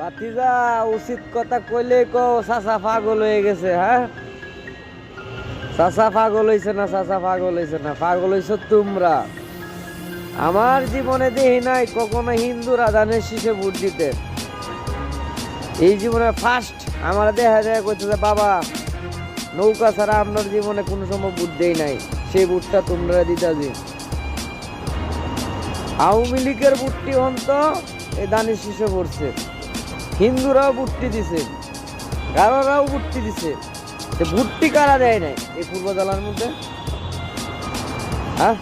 ভাতিজা উচিত কথা কইলে কো চাচা পাগল হয়ে গেছে। হ্যাঁ, চাচা পাগল হইছে না, চাচা পাগল হইছে না, পাগল হইছো তোমরা। আমার জীবনে দেখি নাই কখনো হিন্দুরা ধানের শীষে ভোট দিতে। এই জীবনে ফার্স্ট আমার দেখা যায় কইতেছে বাবা নৌকা ছাড়া আপনার জীবনে কোনো সময় ভোট দেই নাই, সেই ভোটটা তোমরা দিতাছি। আওয়ামী লীগের ভোটটি হন্ত এই ধানের শীষে পড়ছে, হিন্দুরাও ভোটটি দিছে, গারোরাও ভোটটি দিছে। ভোটটি কারা দেয় নাই এই পূর্ব জেলার মধ্যে? হ্যাঁ,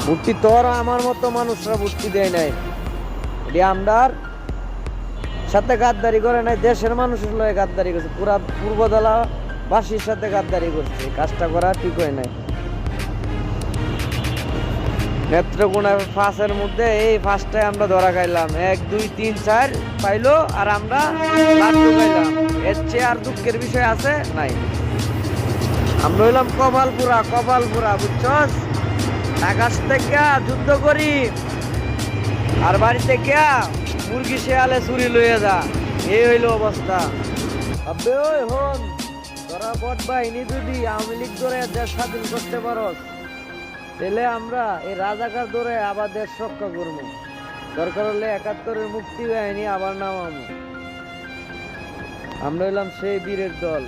ভোটটি তোর আমার মতো মানুষরা ভোটটি দেয় নাই। এটি আমরার সাথে গাদ্দারি করে নাই, দেশের মানুষের লয়ে গাদ্দারি করছে, পুরা পূর্ব জেলা বাসীর সাথে গাদ্দারি করছে। কাজটা করা ঠিক হয় নাই। নেত্রকোনা ফাঁসের মধ্যে এই ফাঁসটাই আমরা ধরা খাইলাম, 1 2 3 4 পাইলো আর আমরা লাড্ডু খাইলাম। এর চেয়ে আর দুঃখের বিষয় আছে নাই। আমরা হইলাম কপালপুরা, কপালপুরা বুঝছস? আকাশ থেকে যুদ্ধ করি আর বাড়ি থেকে মুরগি শেয়ালে চুরি লইয়া যা, এই হইল অবস্থা। আবে ওই হন, তোরা বট বাহিনী যদি আওয়ামী লীগ ধরে দেশ স্বাধীন করতে পারস, তাহলে আমরা এই রাজাকার ধরে আবার দেশ রক্ষা করবো। দরকার হলে 71-এর মুক্তি বাহিনী আবার নামাবো। আমরা হইলাম সেই বীরের দল।